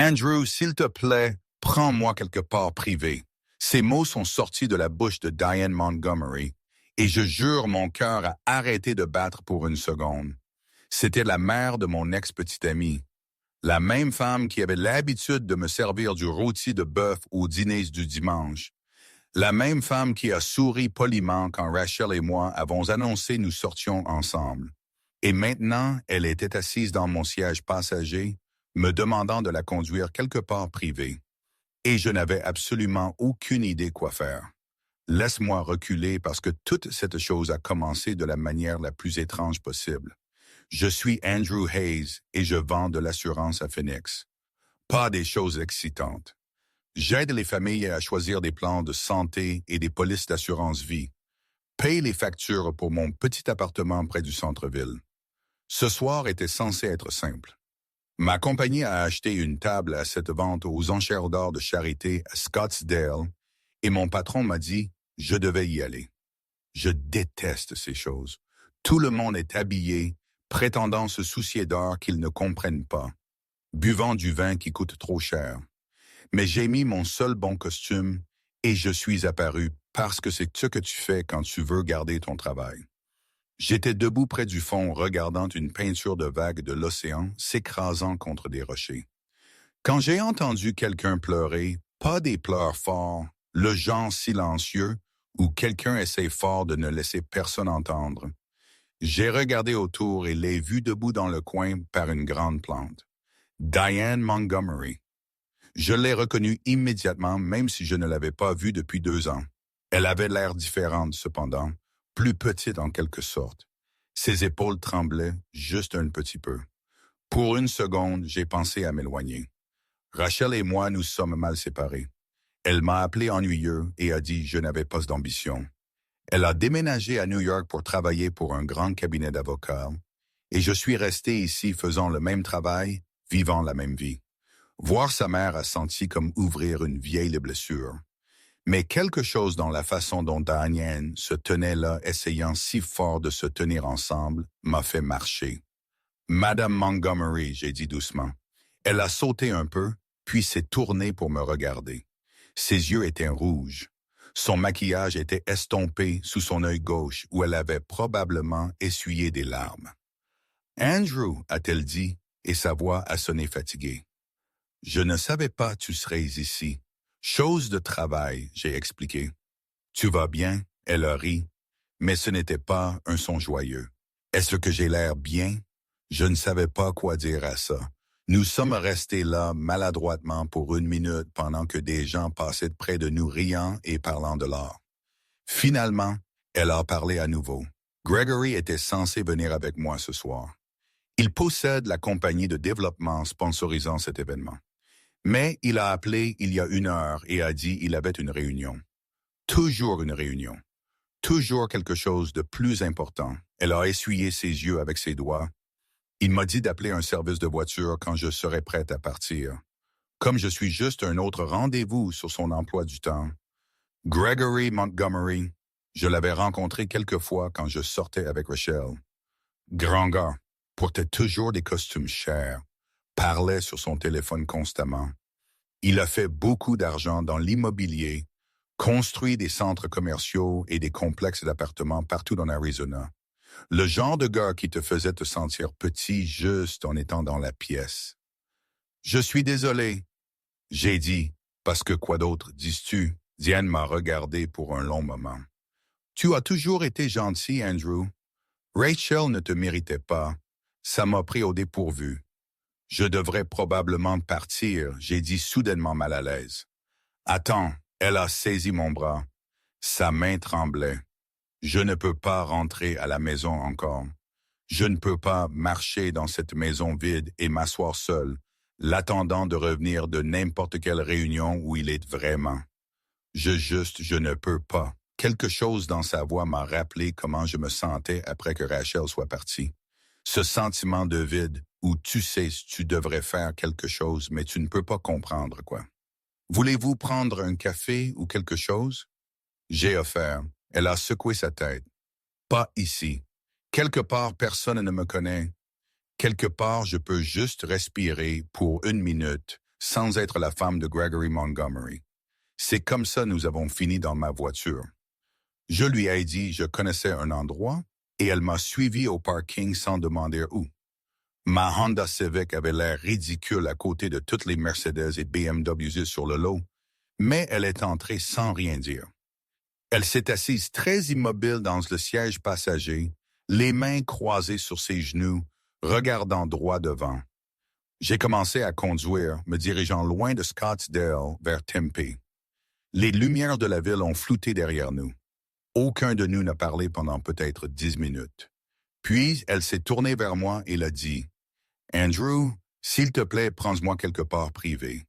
Andrew, s'il te plaît, prends-moi quelque part privé. Ces mots sont sortis de la bouche de Diane Montgomery, et je jure mon cœur a arrêté de battre pour une seconde. C'était la mère de mon ex-petite amie, la même femme qui avait l'habitude de me servir du rôti de bœuf aux dîners du dimanche, la même femme qui a souri poliment quand Rachel et moi avons annoncé nous sortions ensemble. Et maintenant, elle était assise dans mon siège passager, me demandant de la conduire quelque part privé. Et je n'avais absolument aucune idée quoi faire. Laisse-moi reculer parce que toute cette chose a commencé de la manière la plus étrange possible. Je suis Andrew Hayes et je vends de l'assurance à Phoenix. Pas des choses excitantes. J'aide les familles à choisir des plans de santé et des polices d'assurance vie. Paye les factures pour mon petit appartement près du centre-ville. Ce soir était censé être simple. Ma compagnie a acheté une table à cette vente aux enchères d'or de charité à Scottsdale et mon patron m'a dit « Je devais y aller ». Je déteste ces choses. Tout le monde est habillé, prétendant se soucier d'or qu'ils ne comprennent pas, buvant du vin qui coûte trop cher. Mais j'ai mis mon seul bon costume et je suis apparu parce que c'est ce que tu fais quand tu veux garder ton travail. J'étais debout près du fond regardant une peinture de vagues de l'océan s'écrasant contre des rochers. Quand j'ai entendu quelqu'un pleurer, pas des pleurs forts, le genre silencieux où quelqu'un essaie fort de ne laisser personne entendre, j'ai regardé autour et l'ai vu debout dans le coin par une grande plante. Diane Montgomery. Je l'ai reconnue immédiatement, même si je ne l'avais pas vue depuis 2 ans. Elle avait l'air différente, cependant, plus petite en quelque sorte. Ses épaules tremblaient juste un petit peu. Pour une seconde, j'ai pensé à m'éloigner. Rachel et moi nous sommes mal séparés. Elle m'a appelé ennuyeux et a dit « je n'avais pas d'ambition ». Elle a déménagé à New York pour travailler pour un grand cabinet d'avocats, et je suis resté ici faisant le même travail, vivant la même vie. Voir sa mère a senti comme ouvrir une vieille blessure. Mais quelque chose dans la façon dont Diane se tenait là, essayant si fort de se tenir ensemble, m'a fait marcher. « Madame Montgomery », j'ai dit doucement. Elle a sauté un peu, puis s'est tournée pour me regarder. Ses yeux étaient rouges. Son maquillage était estompé sous son œil gauche, où elle avait probablement essuyé des larmes. « Andrew », a-t-elle dit, et sa voix a sonné fatiguée. « Je ne savais pas tu serais ici. » Chose de travail, j'ai expliqué. Tu vas bien? Elle a ri, mais ce n'était pas un son joyeux. Est-ce que j'ai l'air bien? Je ne savais pas quoi dire à ça. Nous sommes restés là maladroitement pour 1 minute pendant que des gens passaient près de nous riant et parlant de l'or. Finalement, elle a parlé à nouveau. Gregory était censé venir avec moi ce soir. Il possède la compagnie de développement sponsorisant cet événement. Mais il a appelé il y a 1 heure et a dit qu'il avait une réunion. Toujours une réunion. Toujours quelque chose de plus important. Elle a essuyé ses yeux avec ses doigts. Il m'a dit d'appeler un service de voiture quand je serais prête à partir. Comme je suis juste un autre rendez-vous sur son emploi du temps. Gregory Montgomery, je l'avais rencontré quelques fois quand je sortais avec Rachel. Grand gars, portait toujours des costumes chers. Parlait sur son téléphone constamment. Il a fait beaucoup d'argent dans l'immobilier, construit des centres commerciaux et des complexes d'appartements partout en Arizona. Le genre de gars qui te faisait te sentir petit juste en étant dans la pièce. Je suis désolé, j'ai dit, parce que quoi d'autre dis-tu? Diane m'a regardé pour un long moment. Tu as toujours été gentil, Andrew. Rachel ne te méritait pas. Ça m'a pris au dépourvu. Je devrais probablement partir, j'ai dit soudainement mal à l'aise. Attends, elle a saisi mon bras. Sa main tremblait. Je ne peux pas rentrer à la maison encore. Je ne peux pas marcher dans cette maison vide et m'asseoir seul, l'attendant de revenir de n'importe quelle réunion où il est vraiment. Je ne peux pas. Quelque chose dans sa voix m'a rappelé comment je me sentais après que Rachel soit partie. Ce sentiment de vide où tu sais tu devrais faire quelque chose, mais tu ne peux pas comprendre quoi. Voulez-vous prendre un café ou quelque chose? J'ai offert. Elle a secoué sa tête. Pas ici. Quelque part, personne ne me connaît. Quelque part, je peux juste respirer pour 1 minute, sans être la femme de Gregory Montgomery. C'est comme ça nous avons fini dans ma voiture. Je lui ai dit je connaissais un endroit et elle m'a suivi au parking sans demander où. Ma Honda Civic avait l'air ridicule à côté de toutes les Mercedes et BMW sur le lot, mais elle est entrée sans rien dire. Elle s'est assise très immobile dans le siège passager, les mains croisées sur ses genoux, regardant droit devant. J'ai commencé à conduire, me dirigeant loin de Scottsdale vers Tempe. Les lumières de la ville ont flouté derrière nous. Aucun de nous n'a parlé pendant peut-être 10 minutes. Puis, elle s'est tournée vers moi et l'a dit « Andrew, s'il te plaît, prends-moi quelque part privé. »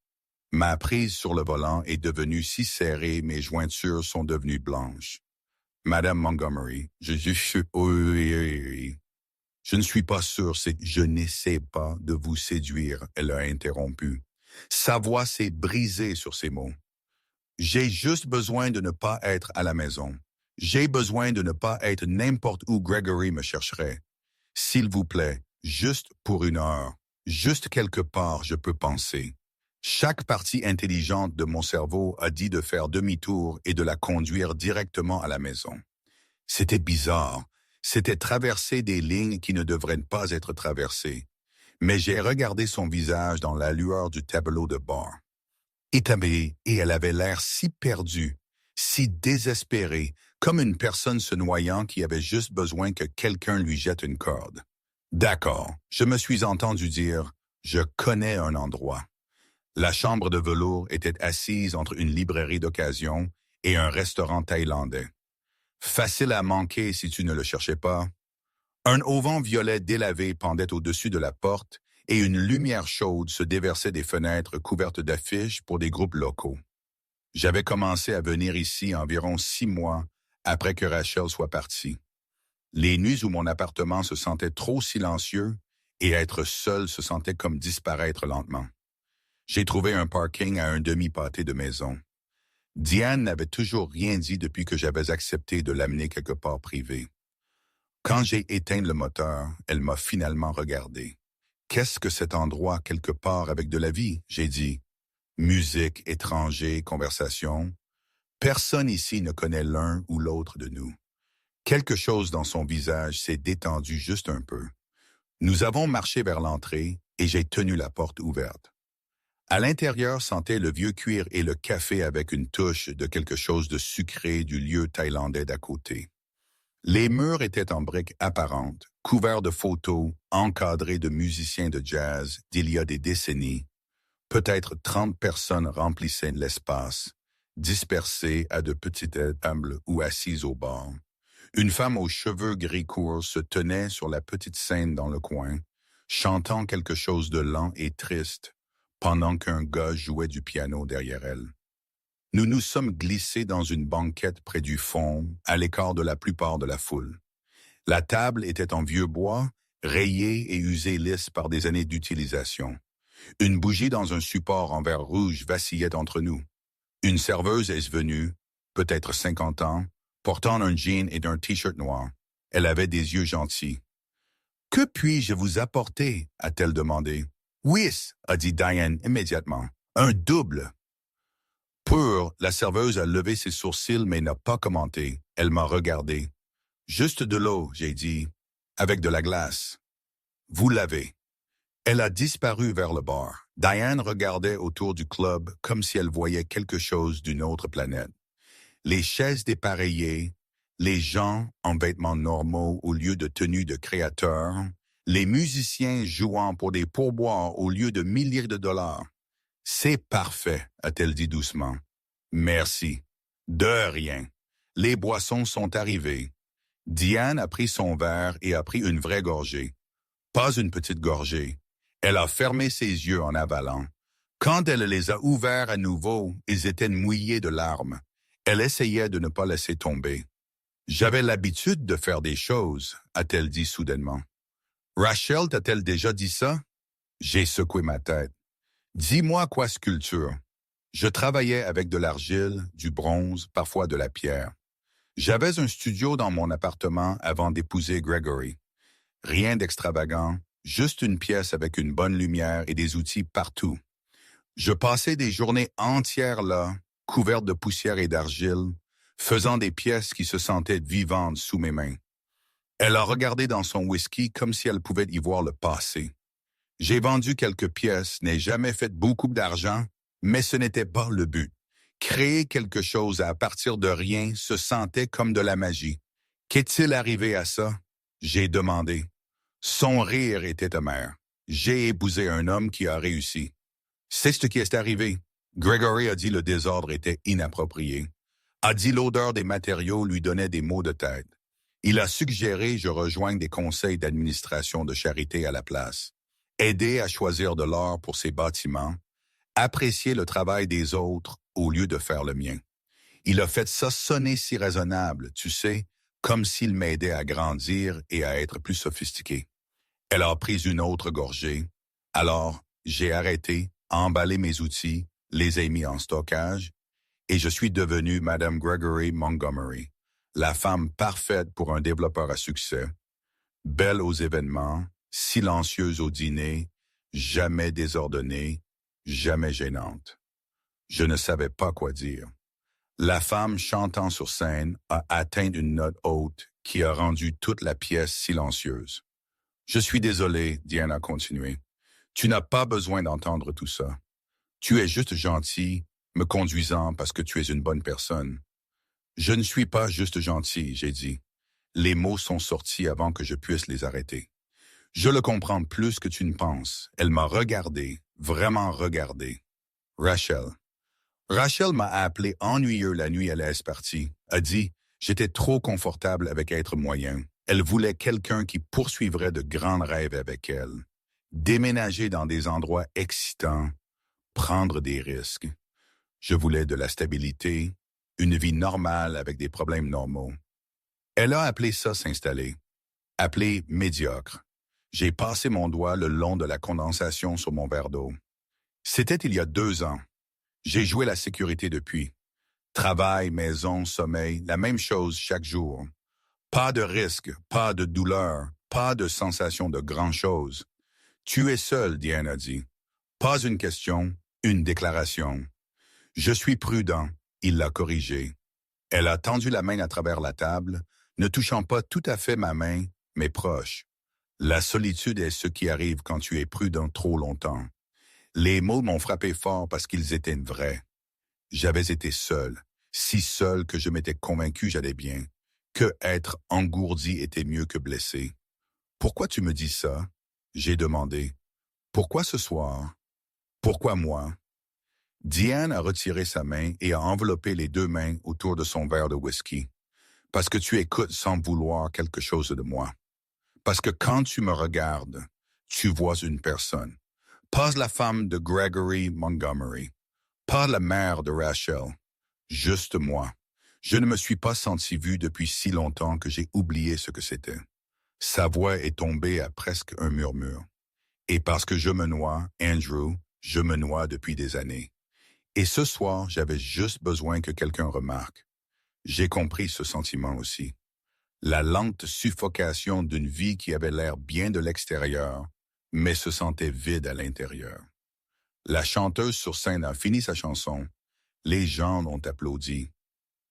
Ma prise sur le volant est devenue si serrée, mes jointures sont devenues blanches. « Madame Montgomery, je ne suis pas sûr, je n'essaie pas de vous séduire, elle a interrompu. Sa voix s'est brisée sur ces mots. J'ai juste besoin de ne pas être à la maison. J'ai besoin de ne pas être n'importe où Gregory me chercherait. S'il vous plaît, juste pour 1 heure, juste quelque part je peux penser. Chaque partie intelligente de mon cerveau a dit de faire demi-tour et de la conduire directement à la maison. C'était bizarre. C'était traverser des lignes qui ne devraient pas être traversées. Mais j'ai regardé son visage dans la lueur du tableau de bord. Établie, et elle avait l'air si perdue, si désespérée, comme une personne se noyant qui avait juste besoin que quelqu'un lui jette une corde. D'accord, je me suis entendu dire, je connais un endroit. La chambre de velours était assise entre une librairie d'occasion et un restaurant thaïlandais. Facile à manquer si tu ne le cherchais pas. Un auvent violet délavé pendait au-dessus de la porte et une lumière chaude se déversait des fenêtres couvertes d'affiches pour des groupes locaux. J'avais commencé à venir ici environ 6 mois après que Rachel soit partie. Les nuits où mon appartement se sentait trop silencieux et être seul se sentait comme disparaître lentement. J'ai trouvé un parking à un demi-pâté de maison. Diane n'avait toujours rien dit depuis que j'avais accepté de l'amener quelque part privé. Quand j'ai éteint le moteur, elle m'a finalement regardé. « Qu'est-ce que cet endroit quelque part avec de la vie ?» j'ai dit. Musique, étranger, conversation. Personne ici ne connaît l'un ou l'autre de nous. Quelque chose dans son visage s'est détendu juste un peu. Nous avons marché vers l'entrée et j'ai tenu la porte ouverte. À l'intérieur sentait le vieux cuir et le café avec une touche de quelque chose de sucré du lieu thaïlandais d'à côté. Les murs étaient en briques apparentes, couverts de photos, encadrés de musiciens de jazz d'il y a des décennies. Peut-être 30 personnes remplissaient l'espace, dispersées à de petites tables ou assises au bord. Une femme aux cheveux gris courts se tenait sur la petite scène dans le coin, chantant quelque chose de lent et triste, pendant qu'un gars jouait du piano derrière elle. Nous nous sommes glissés dans une banquette près du fond, à l'écart de la plupart de la foule. La table était en vieux bois, rayée et usée lisse par des années d'utilisation. Une bougie dans un support en verre rouge vacillait entre nous. Une serveuse est venue, peut-être 50 ans, portant un jean et un t-shirt noir. Elle avait des yeux gentils. « Que puis-je vous apporter ?» a-t-elle demandé. « Oui, » a dit Diane immédiatement. « Un double. » Pure, la serveuse a levé ses sourcils mais n'a pas commenté. Elle m'a regardé. « Juste de l'eau, » j'ai dit, « avec de la glace. »« Vous l'avez. » Elle a disparu vers le bar. Diane regardait autour du club comme si elle voyait quelque chose d'une autre planète. Les chaises dépareillées, les gens en vêtements normaux au lieu de tenues de créateurs, les musiciens jouant pour des pourboires au lieu de milliers de dollars. « C'est parfait, » a-t-elle dit doucement. « Merci. »« De rien. » Les boissons sont arrivées. Diane a pris son verre et a pris une vraie gorgée. Pas une petite gorgée. Elle a fermé ses yeux en avalant. Quand elle les a ouverts à nouveau, ils étaient mouillés de larmes. Elle essayait de ne pas laisser tomber. « J'avais l'habitude de faire des choses, » a-t-elle dit soudainement. « Rachel t'a-t-elle déjà dit ça? » J'ai secoué ma tête. « Dis-moi quoi sculpture. » Je travaillais avec de l'argile, du bronze, parfois de la pierre. J'avais un studio dans mon appartement avant d'épouser Gregory. Rien d'extravagant, juste une pièce avec une bonne lumière et des outils partout. Je passais des journées entières là, couvertes de poussière et d'argile, faisant des pièces qui se sentaient vivantes sous mes mains. Elle a regardé dans son whisky comme si elle pouvait y voir le passé. J'ai vendu quelques pièces, n'ai jamais fait beaucoup d'argent, mais ce n'était pas le but. Créer quelque chose à partir de rien se sentait comme de la magie. Qu'est-il arrivé à ça? J'ai demandé. Son rire était amer. J'ai épousé un homme qui a réussi. C'est ce qui est arrivé. Gregory a dit le désordre était inapproprié. A dit l'odeur des matériaux lui donnait des maux de tête. Il a suggéré je rejoigne des conseils d'administration de charité à la place. Aider à choisir de l'or pour ses bâtiments. Apprécier le travail des autres au lieu de faire le mien. Il a fait ça sonner si raisonnable, tu sais, comme s'il m'aidait à grandir et à être plus sophistiqué. Elle a pris une autre gorgée. Alors, j'ai arrêté, emballé mes outils, les ai mis en stockage, et je suis devenu Madame Gregory Montgomery, la femme parfaite pour un développeur à succès, belle aux événements, silencieuse au dîner, jamais désordonnée, jamais gênante. Je ne savais pas quoi dire. La femme chantant sur scène a atteint une note haute qui a rendu toute la pièce silencieuse. Je suis désolé, Diane a continué. Tu n'as pas besoin d'entendre tout ça. Tu es juste gentil, me conduisant parce que tu es une bonne personne. Je ne suis pas juste gentil, j'ai dit. Les mots sont sortis avant que je puisse les arrêter. Je le comprends plus que tu ne penses. Elle m'a regardé, vraiment regardé. Rachel. Rachel m'a appelé ennuyeux la nuit à l'aise partie. A dit, j'étais trop confortable avec être moyen. Elle voulait quelqu'un qui poursuivrait de grands rêves avec elle. Déménager dans des endroits excitants, prendre des risques. Je voulais de la stabilité, une vie normale avec des problèmes normaux. Elle a appelé ça s'installer. Appelé médiocre. J'ai passé mon doigt le long de la condensation sur mon verre d'eau. C'était il y a 2 ans. J'ai joué la sécurité depuis. Travail, maison, sommeil, la même chose chaque jour. Pas de risque, pas de douleur, pas de sensation de grand-chose. Tu es seul, Diane a dit. Pas une question, une déclaration. Je suis prudent, il l'a corrigé. Elle a tendu la main à travers la table, ne touchant pas tout à fait ma main, mais proche. La solitude est ce qui arrive quand tu es prudent trop longtemps. Les mots m'ont frappé fort parce qu'ils étaient vrais. J'avais été seul, si seul que je m'étais convaincu j'allais bien, que être engourdi était mieux que blessé. Pourquoi tu me dis ça? J'ai demandé. Pourquoi ce soir? Pourquoi moi? Diane a retiré sa main et a enveloppé les 2 mains autour de son verre de whisky. Parce que tu écoutes sans vouloir quelque chose de moi. Parce que quand tu me regardes, tu vois une personne. Pas la femme de Gregory Montgomery. Pas la mère de Rachel. Juste moi. Je ne me suis pas senti vu depuis si longtemps que j'ai oublié ce que c'était. Sa voix est tombée à presque un murmure. Et parce que je me noie, Andrew, je me noie depuis des années. Et ce soir, j'avais juste besoin que quelqu'un remarque. J'ai compris ce sentiment aussi. La lente suffocation d'une vie qui avait l'air bien de l'extérieur, mais se sentait vide à l'intérieur. La chanteuse sur scène a fini sa chanson. Les gens ont applaudi.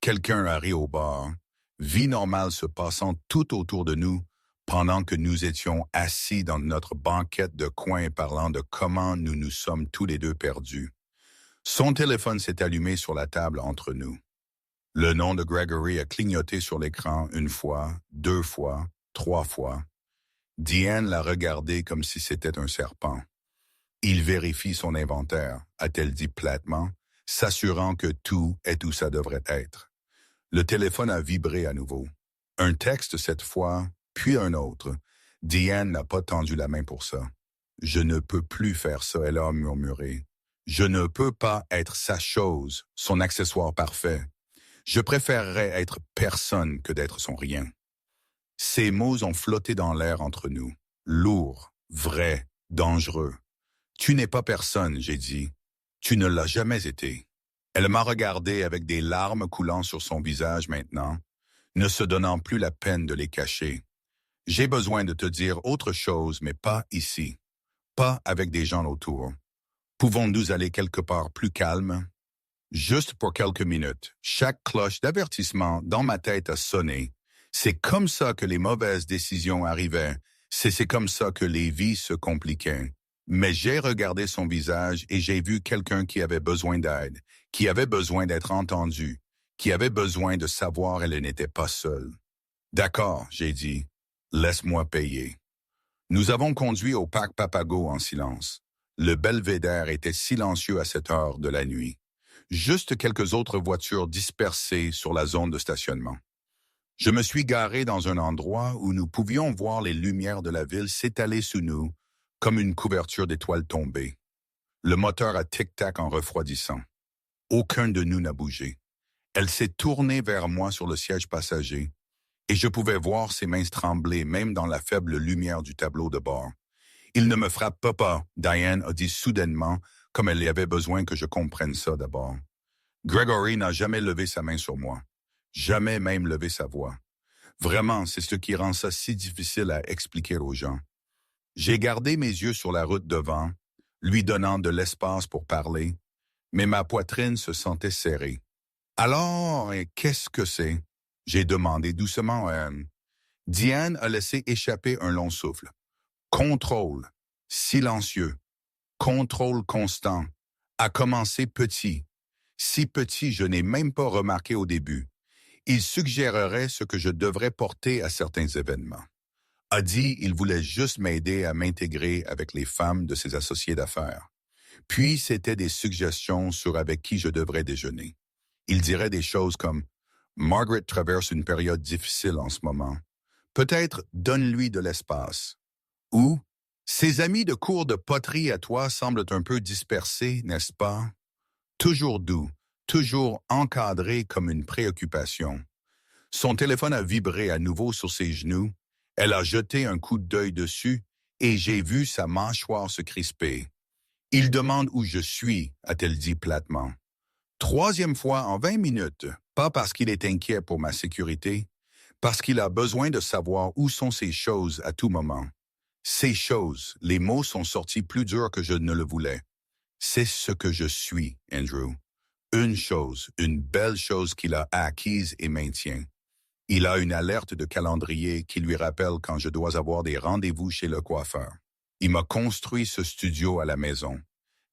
Quelqu'un a ri au bar. Vie normale se passant tout autour de nous, pendant que nous étions assis dans notre banquette de coin parlant de comment nous nous sommes tous les deux perdus. Son téléphone s'est allumé sur la table entre nous. Le nom de Gregory a clignoté sur l'écran 1 fois, 2 fois, 3 fois. Diane l'a regardé comme si c'était un serpent. Il vérifie son inventaire, a-t-elle dit platement, s'assurant que tout est où ça devrait être. Le téléphone a vibré à nouveau. Un texte cette fois, puis un autre. Diane n'a pas tendu la main pour ça. « Je ne peux plus faire ça », elle a murmuré. « Je ne peux pas être sa chose, son accessoire parfait. Je préférerais être personne que d'être son rien. » Ces mots ont flotté dans l'air entre nous. Lourds, vrais, dangereux. « Tu n'es pas personne », j'ai dit. « Tu ne l'as jamais été. » Elle m'a regardé avec des larmes coulant sur son visage maintenant, ne se donnant plus la peine de les cacher. « J'ai besoin de te dire autre chose, mais pas ici. Pas avec des gens autour. Pouvons-nous aller quelque part plus calme? Juste pour quelques minutes, chaque cloche d'avertissement dans ma tête a sonné. C'est comme ça que les mauvaises décisions arrivaient. C'est comme ça que les vies se compliquaient. Mais j'ai regardé son visage et j'ai vu quelqu'un qui avait besoin d'aide, qui avait besoin d'être entendu, qui avait besoin de savoir qu'elle n'était pas seule. D'accord, j'ai dit, laisse-moi payer. Nous avons conduit au parc Papago en silence. Le belvédère était silencieux à cette heure de la nuit. Juste quelques autres voitures dispersées sur la zone de stationnement. Je me suis garé dans un endroit où nous pouvions voir les lumières de la ville s'étaler sous nous comme une couverture d'étoiles tombées. Le moteur a tic-tac en refroidissant. Aucun de nous n'a bougé. Elle s'est tournée vers moi sur le siège passager et je pouvais voir ses mains trembler même dans la faible lumière du tableau de bord. Il ne me frappe pas, Diane a dit soudainement, comme elle y avait besoin que je comprenne ça d'abord. Gregory n'a jamais levé sa main sur moi. Jamais même levé sa voix. Vraiment, c'est ce qui rend ça si difficile à expliquer aux gens. J'ai gardé mes yeux sur la route devant, lui donnant de l'espace pour parler, mais ma poitrine se sentait serrée. Alors, qu'est-ce que c'est? J'ai demandé doucement. Diane a laissé échapper un long souffle. Contrôle, silencieux, contrôle constant, a commencé petit. Si petit, je n'ai même pas remarqué au début. Il suggérerait ce que je devrais porter à certains événements. A dit il voulait juste m'aider à m'intégrer avec les femmes de ses associés d'affaires. Puis c'était des suggestions sur avec qui je devrais déjeuner. Il dirait des choses comme « Margaret traverse une période difficile en ce moment. Peut-être donne-lui de l'espace. » Ou « Ses amis de cours de poterie à toi semblent un peu dispersés, n'est-ce pas? » Toujours doux, toujours encadré comme une préoccupation. Son téléphone a vibré à nouveau sur ses genoux. Elle a jeté un coup d'œil dessus et j'ai vu sa mâchoire se crisper. « Il demande où je suis », a-t-elle dit platement. Troisième fois en 20 minutes, pas parce qu'il est inquiet pour ma sécurité, parce qu'il a besoin de savoir où sont ces choses à tout moment. Ces choses, les mots sont sortis plus durs que je ne le voulais. C'est ce que je suis, Andrew. Une chose, une belle chose qu'il a acquise et maintient. Il a une alerte de calendrier qui lui rappelle quand je dois avoir des rendez-vous chez le coiffeur. Il m'a construit ce studio à la maison,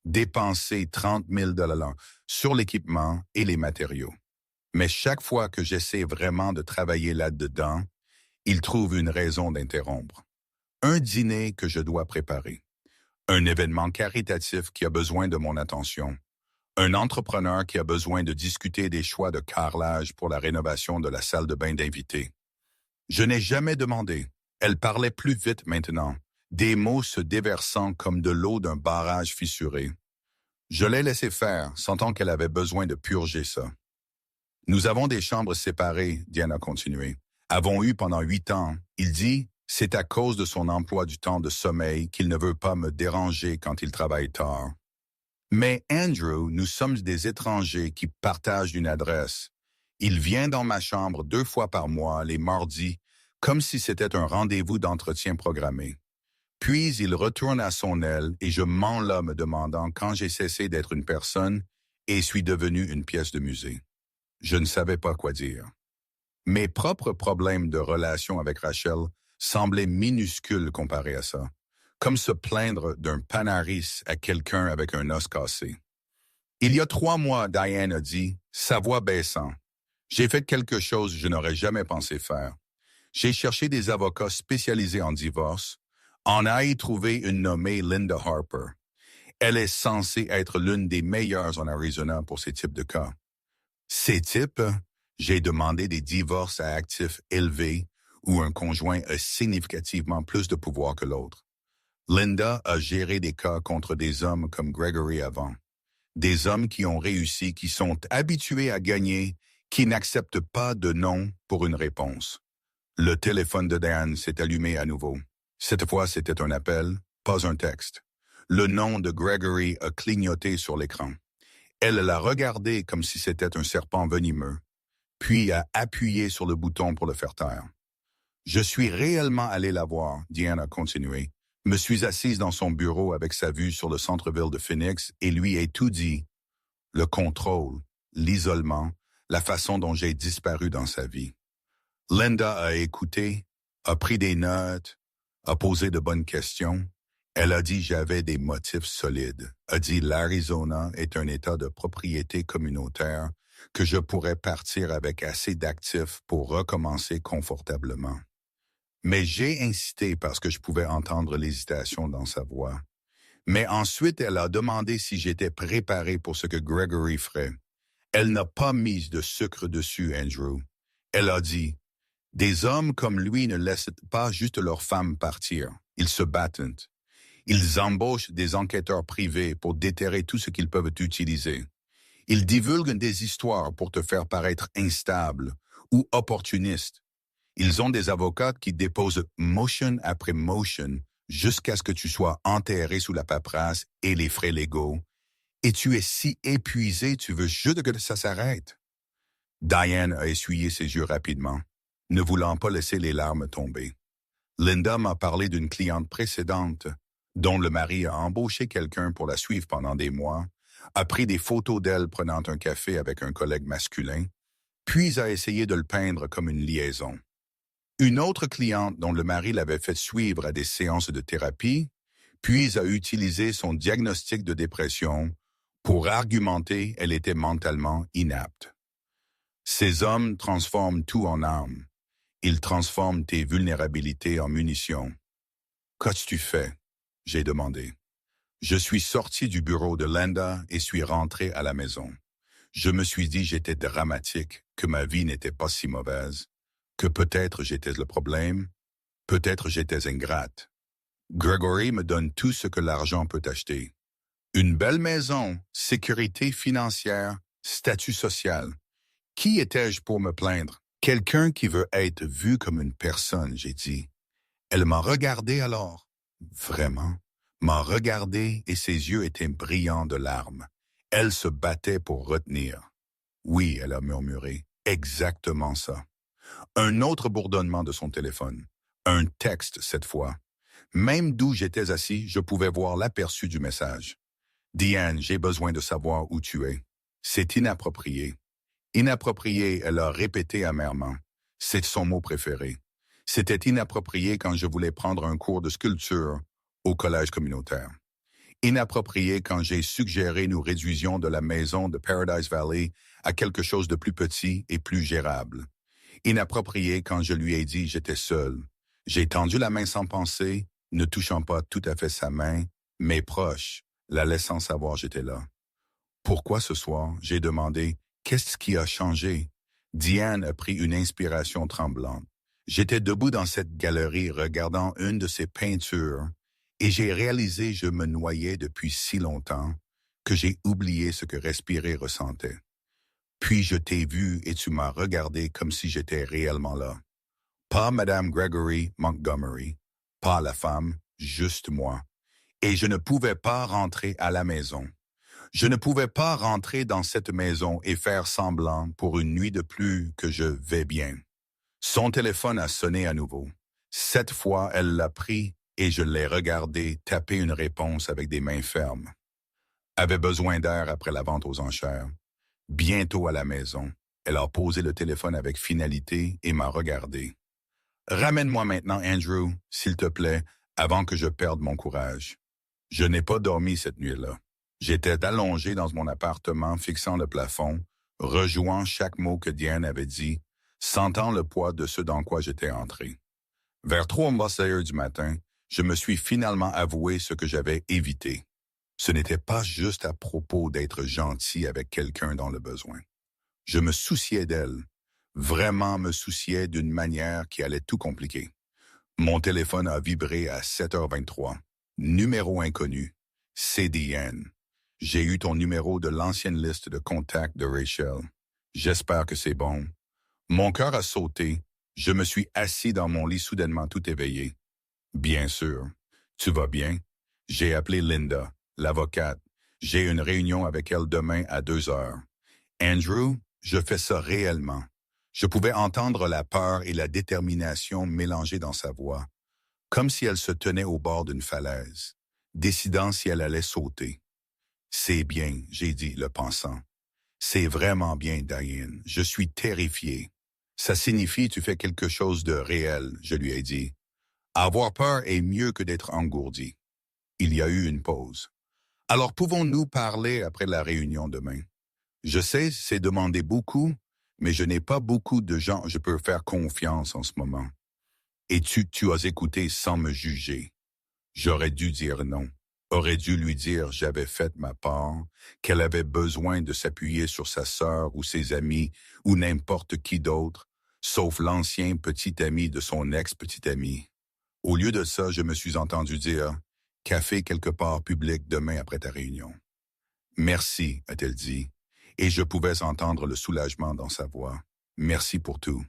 dépensé 30 000 $ sur l'équipement et les matériaux. Mais chaque fois que j'essaie vraiment de travailler là-dedans, il trouve une raison d'interrompre. Un dîner que je dois préparer. Un événement caritatif qui a besoin de mon attention. Un entrepreneur qui a besoin de discuter des choix de carrelage pour la rénovation de la salle de bain d'invités. Je n'ai jamais demandé. Elle parlait plus vite maintenant, des mots se déversant comme de l'eau d'un barrage fissuré. Je l'ai laissé faire, sentant qu'elle avait besoin de purger ça. Nous avons des chambres séparées, Diane a continué. Avons eu pendant 8 ans. Il dit, c'est à cause de son emploi du temps de sommeil qu'il ne veut pas me déranger quand il travaille tard. Mais Andrew, nous sommes des étrangers qui partagent une adresse. Il vient dans ma chambre 2 fois par mois, les mardis, comme si c'était un rendez-vous d'entretien programmé. Puis il retourne à son aile et je m'en là me demandant quand j'ai cessé d'être une personne et suis devenu une pièce de musée. Je ne savais pas quoi dire. Mes propres problèmes de relation avec Rachel semblaient minuscules comparés à ça. Comme se plaindre d'un panaris à quelqu'un avec un os cassé. Il y a 3 mois, Diane a dit, sa voix baissant. J'ai fait quelque chose que je n'aurais jamais pensé faire. J'ai cherché des avocats spécialisés en divorce. En a y trouvé une nommée Linda Harper. Elle est censée être l'une des meilleures en Arizona pour ces types de cas. Ces types, j'ai demandé des divorces à actifs élevés où un conjoint a significativement plus de pouvoir que l'autre. Linda a géré des cas contre des hommes comme Gregory avant. Des hommes qui ont réussi, qui sont habitués à gagner, qui n'acceptent pas de non pour une réponse. Le téléphone de Diane s'est allumé à nouveau. Cette fois, c'était un appel, pas un texte. Le nom de Gregory a clignoté sur l'écran. Elle l'a regardé comme si c'était un serpent venimeux, puis a appuyé sur le bouton pour le faire taire. Je suis réellement allé la voir, Diane a continué, Me suis assise dans son bureau avec sa vue sur le centre-ville de Phoenix et lui ai tout dit. Le contrôle, l'isolement, la façon dont j'ai disparu dans sa vie. Linda a écouté, a pris des notes, a posé de bonnes questions. Elle a dit j'avais des motifs solides, a dit l'Arizona est un État de propriété communautaire, que je pourrais partir avec assez d'actifs pour recommencer confortablement. Mais j'ai insisté parce que je pouvais entendre l'hésitation dans sa voix. Mais ensuite, elle a demandé si j'étais préparé pour ce que Gregory ferait. Elle n'a pas mis de sucre dessus, Andrew. Elle a dit, des hommes comme lui ne laissent pas juste leurs femmes partir. Ils se battent. Ils embauchent des enquêteurs privés pour déterrer tout ce qu'ils peuvent utiliser. Ils divulguent des histoires pour te faire paraître instable ou opportuniste. Ils ont des avocats qui déposent motion après motion jusqu'à ce que tu sois enterré sous la paperasse et les frais légaux. Et tu es si épuisé, tu veux juste que ça s'arrête. Diane a essuyé ses yeux rapidement, ne voulant pas laisser les larmes tomber. Linda m'a parlé d'une cliente précédente, dont le mari a embauché quelqu'un pour la suivre pendant des mois, a pris des photos d'elle prenant un café avec un collègue masculin, puis a essayé de le peindre comme une liaison. Une autre cliente dont le mari l'avait fait suivre à des séances de thérapie, puis a utilisé son diagnostic de dépression pour argumenter qu'elle était mentalement inapte. Ces hommes transforment tout en armes. Ils transforment tes vulnérabilités en munitions. Qu'as-tu fait? J'ai demandé. Je suis sorti du bureau de Linda et suis rentré à la maison. Je me suis dit j'étais dramatique, que ma vie n'était pas si mauvaise, que peut-être j'étais le problème, peut-être j'étais ingrate. Gregory me donne tout ce que l'argent peut acheter. Une belle maison, sécurité financière, statut social. Qui étais-je pour me plaindre? Quelqu'un qui veut être vu comme une personne, j'ai dit. Elle m'a regardé alors. Vraiment, m'a regardé et ses yeux étaient brillants de larmes. Elle se battait pour retenir. Oui, elle a murmuré, exactement ça. Un autre bourdonnement de son téléphone. Un texte cette fois. Même d'où j'étais assis, je pouvais voir l'aperçu du message. Diane, j'ai besoin de savoir où tu es. C'est inapproprié. Inapproprié, elle a répété amèrement. C'est son mot préféré. C'était inapproprié quand je voulais prendre un cours de sculpture au collège communautaire. Inapproprié quand j'ai suggéré nous réduisions de la maison de Paradise Valley à quelque chose de plus petit et plus gérable. Inapproprié quand je lui ai dit j'étais seul. J'ai tendu la main sans penser, ne touchant pas tout à fait sa main, mais proche, la laissant savoir j'étais là. Pourquoi ce soir? J'ai demandé. Qu'est-ce qui a changé? Diane a pris une inspiration tremblante. J'étais debout dans cette galerie regardant une de ses peintures et j'ai réalisé je me noyais depuis si longtemps que j'ai oublié ce que respirer ressentait. Puis je t'ai vu et tu m'as regardé comme si j'étais réellement là. Pas Madame Gregory Montgomery, pas la femme, juste moi. Et je ne pouvais pas rentrer à la maison. Je ne pouvais pas rentrer dans cette maison et faire semblant pour une nuit de plus que je vais bien. Son téléphone a sonné à nouveau. Cette fois, elle l'a pris et je l'ai regardé taper une réponse avec des mains fermes. Avait besoin d'air après la vente aux enchères. Bientôt à la maison, elle a posé le téléphone avec finalité et m'a regardé. Ramène-moi maintenant, Andrew, s'il te plaît, avant que je perde mon courage. Je n'ai pas dormi cette nuit-là. J'étais allongé dans mon appartement, fixant le plafond, rejouant chaque mot que Diane avait dit, sentant le poids de ce dans quoi j'étais entré. Vers 3h du matin, je me suis finalement avoué ce que j'avais évité. Ce n'était pas juste à propos d'être gentil avec quelqu'un dans le besoin. Je me souciais d'elle, vraiment me souciais d'une manière qui allait tout compliquer. Mon téléphone a vibré à 7h23. Numéro inconnu. C'est Diane. J'ai eu ton numéro de l'ancienne liste de contacts de Rachel. J'espère que c'est bon. Mon cœur a sauté. Je me suis assis dans mon lit soudainement tout éveillé. Bien sûr. Tu vas bien? J'ai appelé Linda, l'avocate. J'ai une réunion avec elle demain à 2h. Andrew, je fais ça réellement. Je pouvais entendre la peur et la détermination mélangées dans sa voix. comme si elle se tenait au bord d'une falaise, décidant si elle allait sauter. C'est bien, j'ai dit, le pensant. C'est vraiment bien, Diane. Je suis terrifié. Ça signifie tu fais quelque chose de réel, je lui ai dit. Avoir peur est mieux que d'être engourdi. Il y a eu une pause. Alors pouvons-nous parler après la réunion demain? Je sais, c'est demander beaucoup, mais je n'ai pas beaucoup de gens je peux faire confiance en ce moment. Et tu as écouté sans me juger. J'aurais dû dire non. Aurais dû lui dire j'avais fait ma part, qu'elle avait besoin de s'appuyer sur sa sœur ou ses amis ou n'importe qui d'autre, sauf l'ancien petit ami de son ex-petit ami. Au lieu de ça, je me suis entendu dire « Café quelque part public demain après ta réunion ». « Merci », a-t-elle dit, et je pouvais entendre le soulagement dans sa voix. « Merci pour tout ».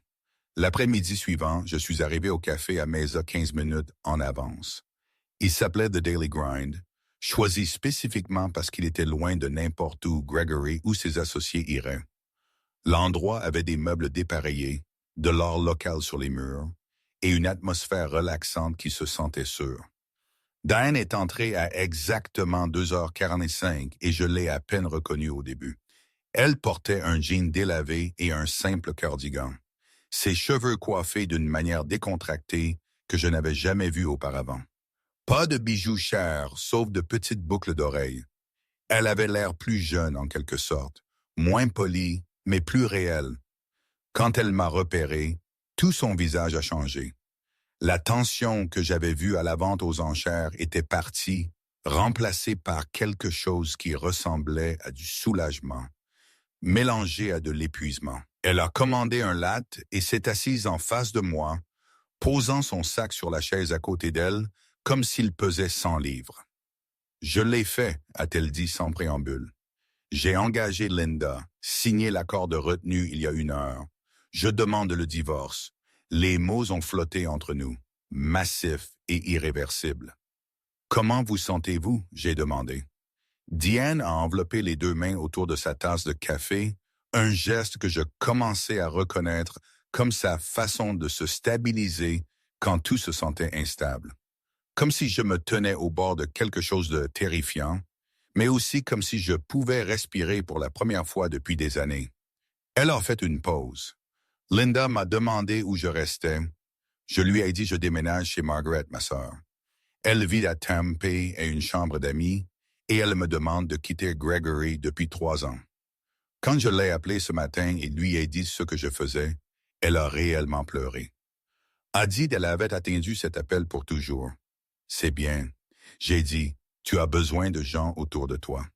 L'après-midi suivant, je suis arrivé au café à Mesa 15 minutes en avance. Il s'appelait The Daily Grind, choisi spécifiquement parce qu'il était loin de n'importe où Gregory ou ses associés iraient. L'endroit avait des meubles dépareillés, de l'art local sur les murs, et une atmosphère relaxante qui se sentait sûre. Diane est entrée à exactement 2h45 et je l'ai à peine reconnue au début. Elle portait un jean délavé et un simple cardigan. Ses cheveux coiffés d'une manière décontractée que je n'avais jamais vue auparavant. Pas de bijoux chers, sauf de petites boucles d'oreilles. Elle avait l'air plus jeune en quelque sorte, moins polie, mais plus réelle. Quand elle m'a repéré, tout son visage a changé. La tension que j'avais vue à la vente aux enchères était partie, remplacée par quelque chose qui ressemblait à du soulagement, mélangé à de l'épuisement. Elle a commandé un latte et s'est assise en face de moi, posant son sac sur la chaise à côté d'elle, comme s'il pesait 100 livres. « Je l'ai fait », a-t-elle dit sans préambule. « J'ai engagé Linda, signé l'accord de retenue il y a 1 heure. Je demande le divorce. Les mots ont flotté entre nous, massifs et irréversibles. « Comment vous sentez-vous » j'ai demandé. Diane a enveloppé les 2 mains autour de sa tasse de café, un geste que je commençais à reconnaître comme sa façon de se stabiliser quand tout se sentait instable. Comme si je me tenais au bord de quelque chose de terrifiant, mais aussi comme si je pouvais respirer pour la première fois depuis des années. Elle a fait une pause. Linda m'a demandé où je restais. Je lui ai dit je déménage chez Margaret, ma sœur. Elle vit à Tampa et une chambre d'amis, et elle me demande de quitter Gregory depuis 3 ans. Quand je l'ai appelée ce matin et lui ai dit ce que je faisais, elle a réellement pleuré. A dit qu'elle avait attendu cet appel pour toujours. C'est bien. J'ai dit, tu as besoin de gens autour de toi.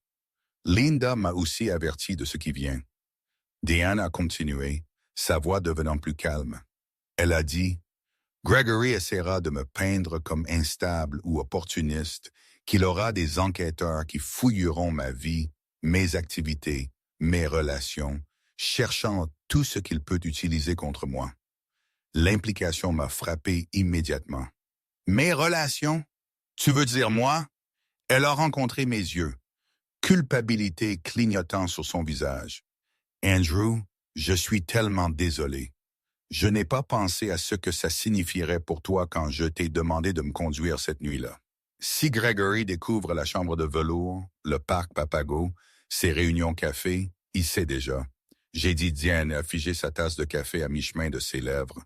Linda m'a aussi averti de ce qui vient. Diane a continué, sa voix devenant plus calme. Elle a dit, Gregory essaiera de me peindre comme instable ou opportuniste, qu'il aura des enquêteurs qui fouilleront ma vie, mes activités, mes relations, cherchant tout ce qu'il peut utiliser contre moi. L'implication m'a frappé immédiatement. Mes relations? Tu veux dire moi? Elle a rencontré mes yeux, culpabilité clignotant sur son visage. Andrew, je suis tellement désolé. Je n'ai pas pensé à ce que ça signifierait pour toi quand je t'ai demandé de me conduire cette nuit-là. Si Gregory découvre la chambre de velours, le parc Papago, ses réunions café, il sait déjà. J'ai dit Diane a figé sa tasse de café à mi-chemin de ses lèvres.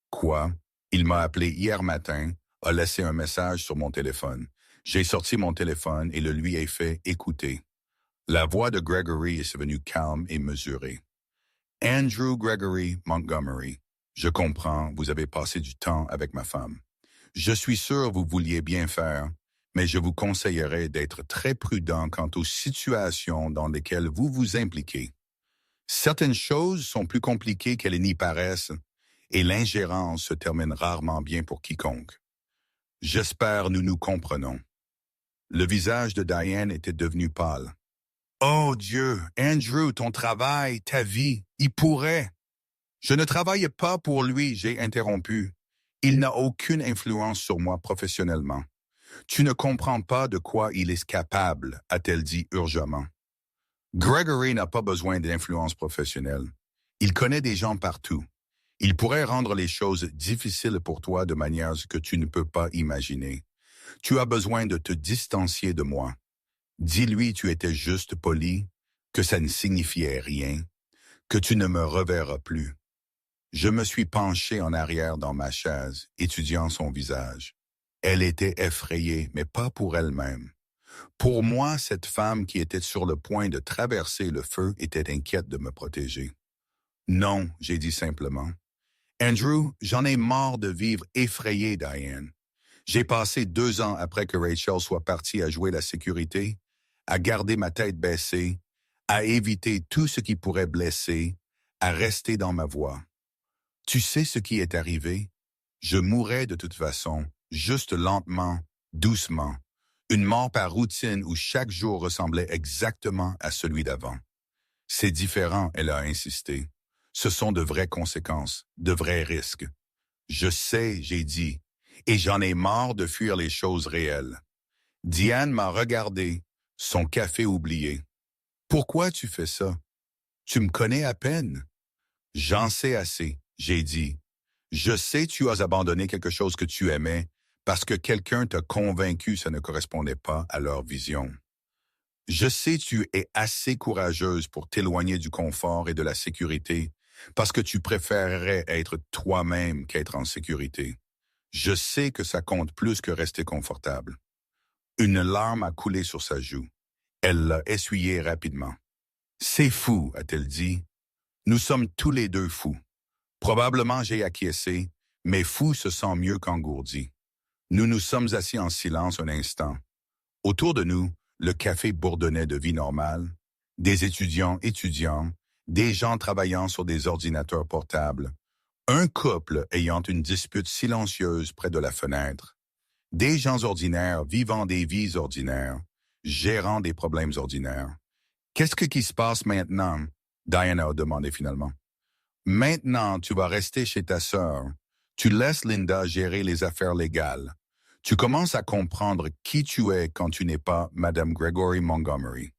Quoi? Il m'a appelé hier matin, a laissé un message sur mon téléphone. J'ai sorti mon téléphone et le lui ai fait écouter. La voix de Gregory est devenue calme et mesurée. Andrew Gregory Montgomery. Je comprends, vous avez passé du temps avec ma femme. Je suis sûr vous vouliez bien faire, mais je vous conseillerais d'être très prudent quant aux situations dans lesquelles vous vous impliquez. Certaines choses sont plus compliquées qu'elles n'y paraissent, et l'ingérence se termine rarement bien pour quiconque. J'espère nous nous comprenons. Le visage de Diane était devenu pâle. Oh Dieu, Andrew, ton travail, ta vie, il pourrait. Je ne travaille pas pour lui, j'ai interrompu. Il n'a aucune influence sur moi professionnellement. Tu ne comprends pas de quoi il est capable, a-t-elle dit urgemment. Gregory n'a pas besoin d'influence professionnelle. Il connaît des gens partout. Il pourrait rendre les choses difficiles pour toi de manière que tu ne peux pas imaginer. Tu as besoin de te distancier de moi. Dis-lui tu étais juste poli, que ça ne signifiait rien, que tu ne me reverras plus. Je me suis penché en arrière dans ma chaise, étudiant son visage. Elle était effrayée, mais pas pour elle-même. Pour moi, cette femme qui était sur le point de traverser le feu était inquiète de me protéger. Non, j'ai dit simplement. Andrew, j'en ai marre de vivre effrayé, Diane. J'ai passé 2 ans après que Rachel soit partie à jouer la sécurité, à garder ma tête baissée, à éviter tout ce qui pourrait blesser, à rester dans ma voie. Tu sais ce qui est arrivé? Je mourrais de toute façon, juste lentement, doucement. Une mort par routine où chaque jour ressemblait exactement à celui d'avant. C'est différent, elle a insisté. Ce sont de vraies conséquences, de vrais risques. Je sais, j'ai dit, et j'en ai marre de fuir les choses réelles. Diane m'a regardé, son café oublié. Pourquoi tu fais ça? Tu me connais à peine. J'en sais assez, j'ai dit. Je sais tu as abandonné quelque chose que tu aimais parce que quelqu'un t'a convaincu que ça ne correspondait pas à leur vision. Je sais tu es assez courageuse pour t'éloigner du confort et de la sécurité parce que tu préférerais être toi-même qu'être en sécurité. Je sais que ça compte plus que rester confortable. Une larme a coulé sur sa joue. Elle l'a essuyée rapidement. C'est fou, a-t-elle dit. Nous sommes tous les deux fous. Probablement j'ai acquiescé, mais fou se sent mieux qu'engourdi. Nous nous sommes assis en silence un instant. Autour de nous, le café bourdonnait de vie normale, des étudiants, des gens travaillant sur des ordinateurs portables, un couple ayant une dispute silencieuse près de la fenêtre, des gens ordinaires vivant des vies ordinaires, gérant des problèmes ordinaires. Qu'est-ce qui se passe maintenant? Diana a demandé finalement. Maintenant, tu vas rester chez ta sœur. Tu laisses Linda gérer les affaires légales. Tu commences à comprendre qui tu es quand tu n'es pas Madame Gregory Montgomery.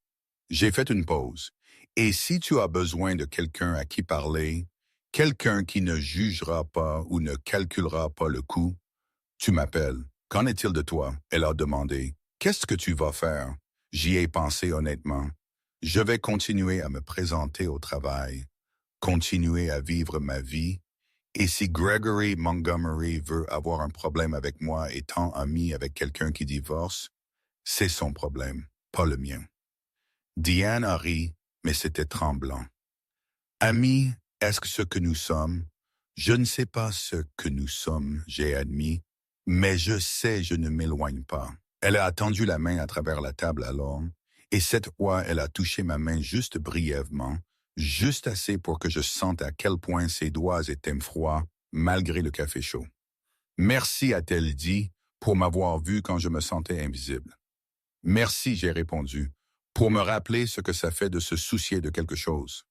J'ai fait une pause. Et si tu as besoin de quelqu'un à qui parler, quelqu'un qui ne jugera pas ou ne calculera pas le coût, tu m'appelles. Qu'en est-il de toi? Elle a demandé. Qu'est-ce que tu vas faire? J'y ai pensé honnêtement. Je vais continuer à me présenter au travail, continuer à vivre ma vie, et si Gregory Montgomery veut avoir un problème avec moi étant ami avec quelqu'un qui divorce, c'est son problème, pas le mien. Diane a ri, mais c'était tremblant. Amis, est-ce que ce que nous sommes? Je ne sais pas ce que nous sommes, j'ai admis, mais je sais je ne m'éloigne pas. Elle a tendu la main à travers la table alors, et cette fois elle a touché ma main juste brièvement, juste assez pour que je sente à quel point ses doigts étaient froids, malgré le café chaud. Merci, a-t-elle dit, pour m'avoir vu quand je me sentais invisible. Merci, j'ai répondu, pour me rappeler ce que ça fait de se soucier de quelque chose.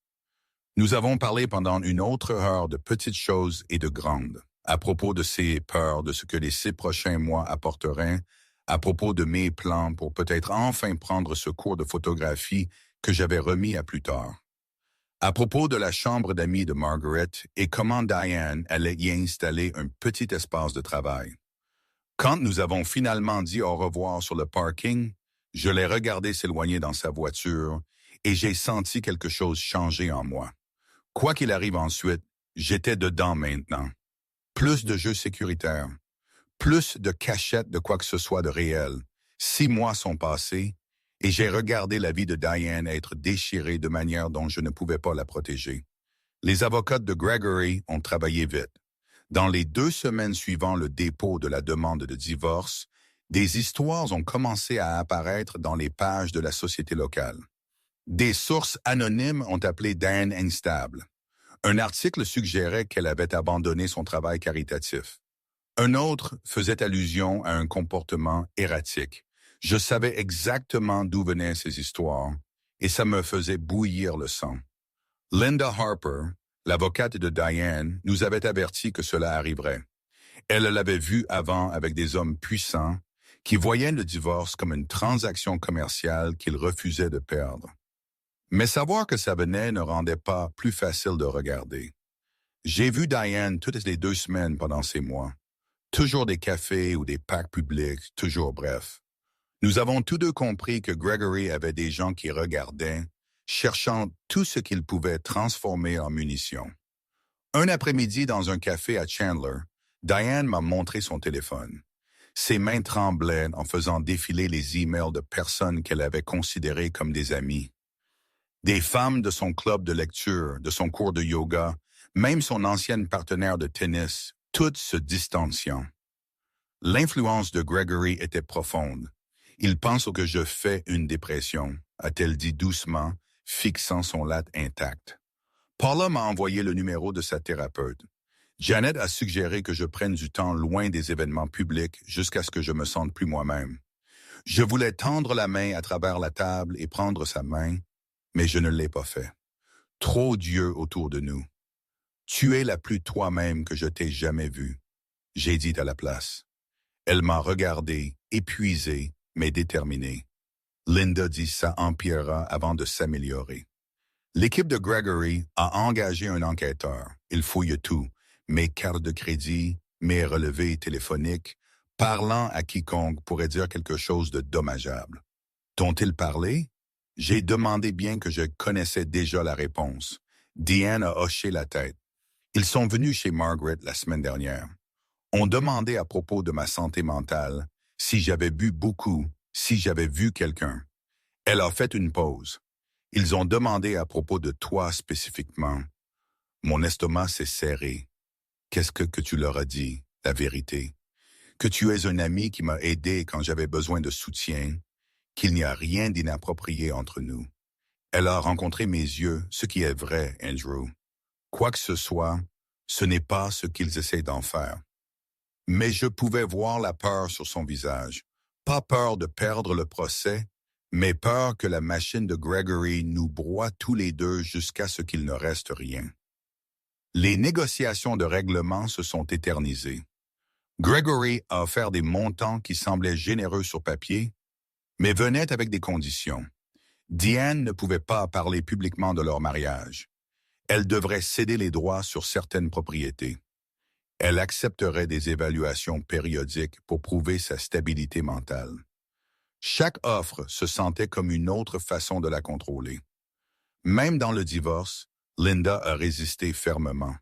Nous avons parlé pendant une autre heure de petites choses et de grandes, à propos de ses peurs, de ce que les 6 prochains mois apporteraient, à propos de mes plans pour peut-être enfin prendre ce cours de photographie que j'avais remis à plus tard. À propos de la chambre d'amis de Margaret et comment Diane allait y installer un petit espace de travail. Quand nous avons finalement dit au revoir sur le parking, je l'ai regardé s'éloigner dans sa voiture et j'ai senti quelque chose changer en moi. Quoi qu'il arrive ensuite, j'étais dedans maintenant. Plus de jeux sécuritaires, plus de cachettes de quoi que ce soit de réel. 6 mois sont passés et j'ai regardé la vie de Diane être déchirée de manière dont je ne pouvais pas la protéger. Les avocats de Gregory ont travaillé vite. Dans les 2 semaines suivant le dépôt de la demande de divorce, des histoires ont commencé à apparaître dans les pages de la société locale. Des sources anonymes ont appelé Diane instable. Un article suggérait qu'elle avait abandonné son travail caritatif. Un autre faisait allusion à un comportement erratique. Je savais exactement d'où venaient ces histoires, et ça me faisait bouillir le sang. Linda Harper, l'avocate de Diane, nous avait averti que cela arriverait. Elle l'avait vu avant avec des hommes puissants qui voyaient le divorce comme une transaction commerciale qu'ils refusaient de perdre. Mais savoir que ça venait ne rendait pas plus facile de regarder. J'ai vu Diane toutes les 2 semaines pendant ces mois. Toujours des cafés ou des parcs publics, toujours bref. Nous avons tous deux compris que Gregory avait des gens qui regardaient, cherchant tout ce qu'ils pouvaient transformer en munitions. Un après-midi dans un café à Chandler, Diane m'a montré son téléphone. Ses mains tremblaient en faisant défiler les emails de personnes qu'elle avait considérées comme des amis. Des femmes de son club de lecture, de son cours de yoga, même son ancienne partenaire de tennis, toutes se distanciant. L'influence de Gregory était profonde. Il pense que je fais une dépression, a-t-elle dit doucement, fixant son latte intact. Paula m'a envoyé le numéro de sa thérapeute. Janet a suggéré que je prenne du temps loin des événements publics jusqu'à ce que je me sente plus moi-même. Je voulais tendre la main à travers la table et prendre sa main, mais je ne l'ai pas fait. Trop d'yeux autour de nous. Tu es la plus toi-même que je t'ai jamais vue, j'ai dit à la place. Elle m'a regardé, épuisé, mais déterminé. Linda dit ça empirera avant de s'améliorer. L'équipe de Gregory a engagé un enquêteur. Il fouille tout, mes cartes de crédit, mes relevés téléphoniques, parlant à quiconque pourrait dire quelque chose de dommageable. T'ont-ils parlé? J'ai demandé bien que je connaissais déjà la réponse. Diane a hoché la tête. Ils sont venus chez Margaret la semaine dernière. On demandait à propos de ma santé mentale, si j'avais bu beaucoup, si j'avais vu quelqu'un. Elle a fait une pause. Ils ont demandé à propos de toi spécifiquement. Mon estomac s'est serré. Qu'est-ce que tu leur as dit, la vérité? Que tu es un ami qui m'a aidé quand j'avais besoin de soutien, qu'il n'y a rien d'inapproprié entre nous. Elle a rencontré mes yeux, ce qui est vrai, Andrew. Quoi que ce soit, ce n'est pas ce qu'ils essaient d'en faire. Mais je pouvais voir la peur sur son visage. Pas peur de perdre le procès, mais peur que la machine de Gregory nous broie tous les deux jusqu'à ce qu'il ne reste rien. Les négociations de règlement se sont éternisées. Gregory a offert des montants qui semblaient généreux sur papier, mais venaient avec des conditions. Diane ne pouvait pas parler publiquement de leur mariage. Elle devrait céder les droits sur certaines propriétés. Elle accepterait des évaluations périodiques pour prouver sa stabilité mentale. Chaque offre se sentait comme une autre façon de la contrôler. Même dans le divorce, Linda a résisté fermement.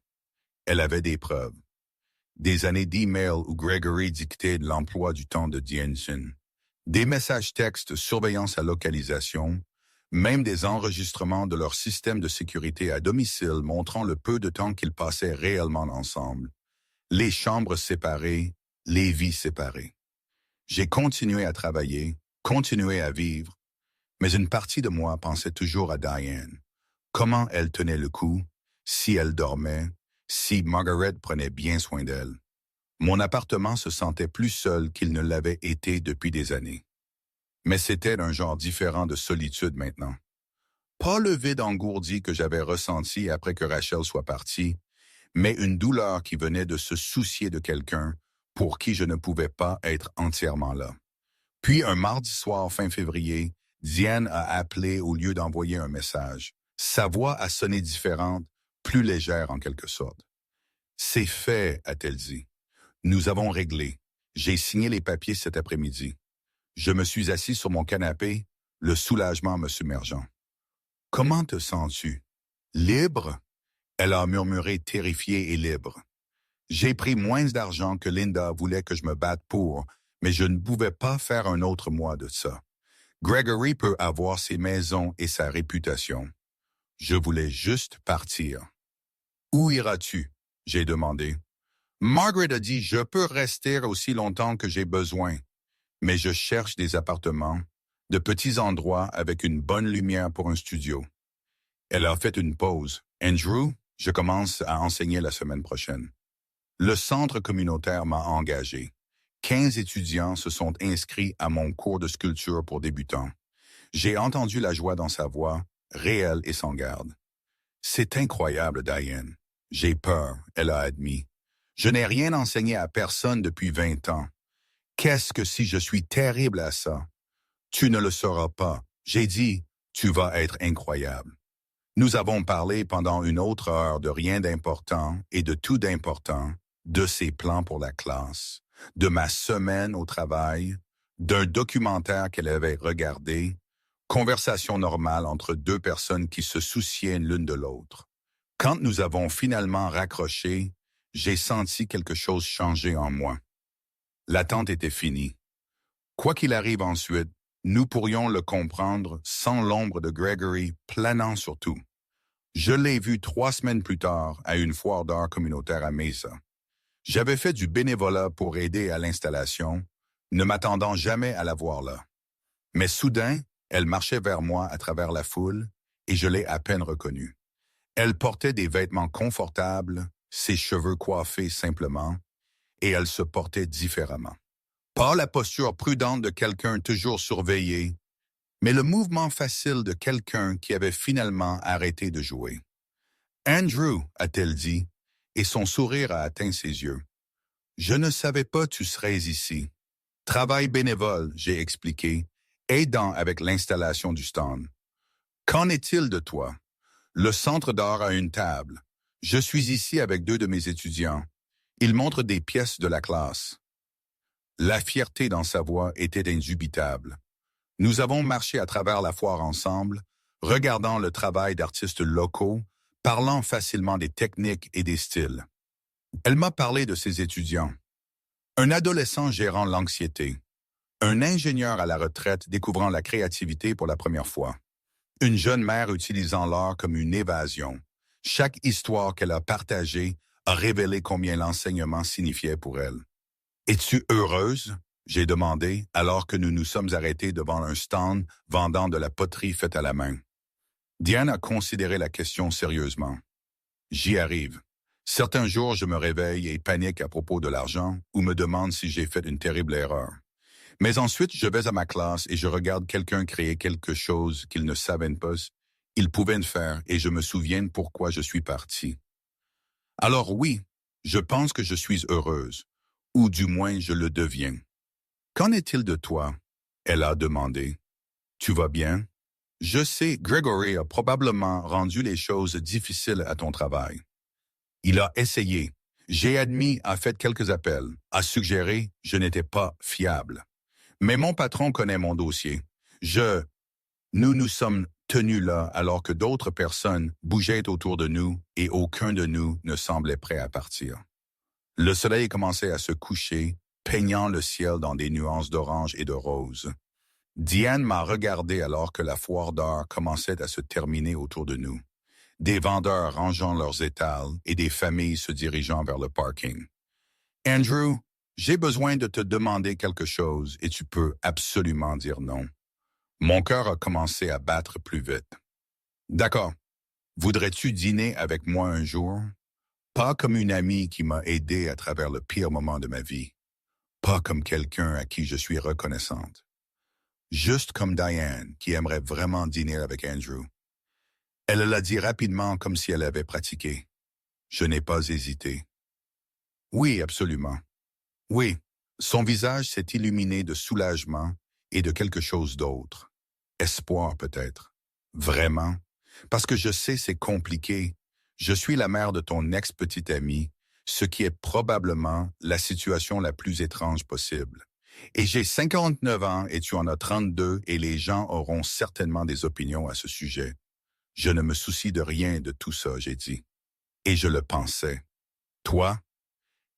Elle avait des preuves. Des années d'emails où Gregory dictait l'emploi du temps de Diensen. Des messages textes surveillant sa localisation, même des enregistrements de leur système de sécurité à domicile montrant le peu de temps qu'ils passaient réellement ensemble. Les chambres séparées, les vies séparées. J'ai continué à travailler, continué à vivre, mais une partie de moi pensait toujours à Diane. Comment elle tenait le coup, si elle dormait, si Margaret prenait bien soin d'elle. Mon appartement se sentait plus seul qu'il ne l'avait été depuis des années. Mais c'était un genre différent de solitude maintenant. Pas le vide engourdi que j'avais ressenti après que Rachel soit partie, mais une douleur qui venait de se soucier de quelqu'un pour qui je ne pouvais pas être entièrement là. Puis un mardi soir fin février, Diane a appelé au lieu d'envoyer un message. Sa voix a sonné différente, plus légère en quelque sorte. « C'est fait », a-t-elle dit. « Nous avons réglé. J'ai signé les papiers cet après-midi. » Je me suis assis sur mon canapé, le soulagement me submergeant. « Comment te sens-tu? Libre? » Elle a murmuré terrifiée et libre. J'ai pris moins d'argent que Linda voulait que je me batte pour, mais je ne pouvais pas faire un autre mois de ça. Gregory peut avoir ses maisons et sa réputation. Je voulais juste partir. « Où iras-tu? » j'ai demandé. Margaret a dit « Je peux rester aussi longtemps que j'ai besoin, mais je cherche des appartements, de petits endroits avec une bonne lumière pour un studio. » Elle a fait une pause. « Andrew, je commence à enseigner la semaine prochaine. » Le centre communautaire m'a engagé. 15 étudiants se sont inscrits à mon cours de sculpture pour débutants. J'ai entendu la joie dans sa voix, réelle et sans garde. « C'est incroyable, Diane. J'ai peur, elle a admis. Je n'ai rien enseigné à personne depuis 20 ans. Qu'est-ce que si je suis terrible à ça? Tu ne le sauras pas. J'ai dit, tu vas être incroyable. Nous avons parlé pendant une autre heure de rien d'important et de tout d'important, de ses plans pour la classe, de ma semaine au travail, d'un documentaire qu'elle avait regardé, conversation normale entre deux personnes qui se souciaient l'une de l'autre. Quand nous avons finalement raccroché, j'ai senti quelque chose changer en moi. L'attente était finie. Quoi qu'il arrive ensuite, nous pourrions le comprendre sans l'ombre de Gregory planant sur tout. Je l'ai vu 3 semaines plus tard à une foire d'art communautaire à Mesa. J'avais fait du bénévolat pour aider à l'installation, ne m'attendant jamais à la voir là. Mais soudain, elle marchait vers moi à travers la foule et je l'ai à peine reconnue. Elle portait des vêtements confortables, ses cheveux coiffés simplement, et elle se portait différemment. Pas la posture prudente de quelqu'un toujours surveillé, mais le mouvement facile de quelqu'un qui avait finalement arrêté de jouer. « Andrew », a-t-elle dit, et son sourire a atteint ses yeux. « Je ne savais pas tu serais ici. Travail bénévole », j'ai expliqué, aidant avec l'installation du stand. « Qu'en est-il de toi? Le centre d'art a une table. Je suis ici avec 2 de mes étudiants. Ils montrent des pièces de la classe. » La fierté dans sa voix était indubitable. Nous avons marché à travers la foire ensemble, regardant le travail d'artistes locaux, parlant facilement des techniques et des styles. Elle m'a parlé de ses étudiants. Un adolescent gérant l'anxiété. Un ingénieur à la retraite découvrant la créativité pour la première fois. Une jeune mère utilisant l'art comme une évasion. Chaque histoire qu'elle a partagée a révélé combien l'enseignement signifiait pour elle. « Es-tu heureuse? » j'ai demandé alors que nous nous sommes arrêtés devant un stand vendant de la poterie faite à la main. Diane a considéré la question sérieusement. J'y arrive. Certains jours, je me réveille et panique à propos de l'argent ou me demande si j'ai fait une terrible erreur. Mais ensuite, je vais à ma classe et je regarde quelqu'un créer quelque chose qu'il ne savait pas. Il pouvait le faire et je me souviens pourquoi je suis parti. Alors oui, je pense que je suis heureuse, ou du moins je le deviens. Qu'en est-il de toi? Elle a demandé. Tu vas bien? Je sais, Gregory a probablement rendu les choses difficiles à ton travail. Il a essayé. J'ai admis, a fait quelques appels, a suggéré, je n'étais pas fiable. Mais mon patron connaît mon dossier. Nous nous sommes tenus là alors que d'autres personnes bougeaient autour de nous et aucun de nous ne semblait prêt à partir. Le soleil commençait à se coucher, peignant le ciel dans des nuances d'orange et de rose. Diane m'a regardé alors que la foire d'art commençait à se terminer autour de nous. Des vendeurs rangeant leurs étals et des familles se dirigeant vers le parking. « Andrew, j'ai besoin de te demander quelque chose et tu peux absolument dire non. » Mon cœur a commencé à battre plus vite. « D'accord. Voudrais-tu dîner avec moi un jour? Pas comme une amie qui m'a aidé à travers le pire moment de ma vie. Pas comme quelqu'un à qui je suis reconnaissante. Juste comme Diane, qui aimerait vraiment dîner avec Andrew. » Elle l'a dit rapidement comme si elle avait pratiqué. Je n'ai pas hésité. « Oui, absolument. Oui. » Son visage s'est illuminé de soulagement et de quelque chose d'autre. Espoir peut-être. Vraiment? Parce que je sais c'est compliqué. Je suis la mère de ton ex-petite amie, ce qui est probablement la situation la plus étrange possible. Et j'ai 59 ans et tu en as 32 et les gens auront certainement des opinions à ce sujet. Je ne me soucie de rien de tout ça, j'ai dit. Et je le pensais. Toi?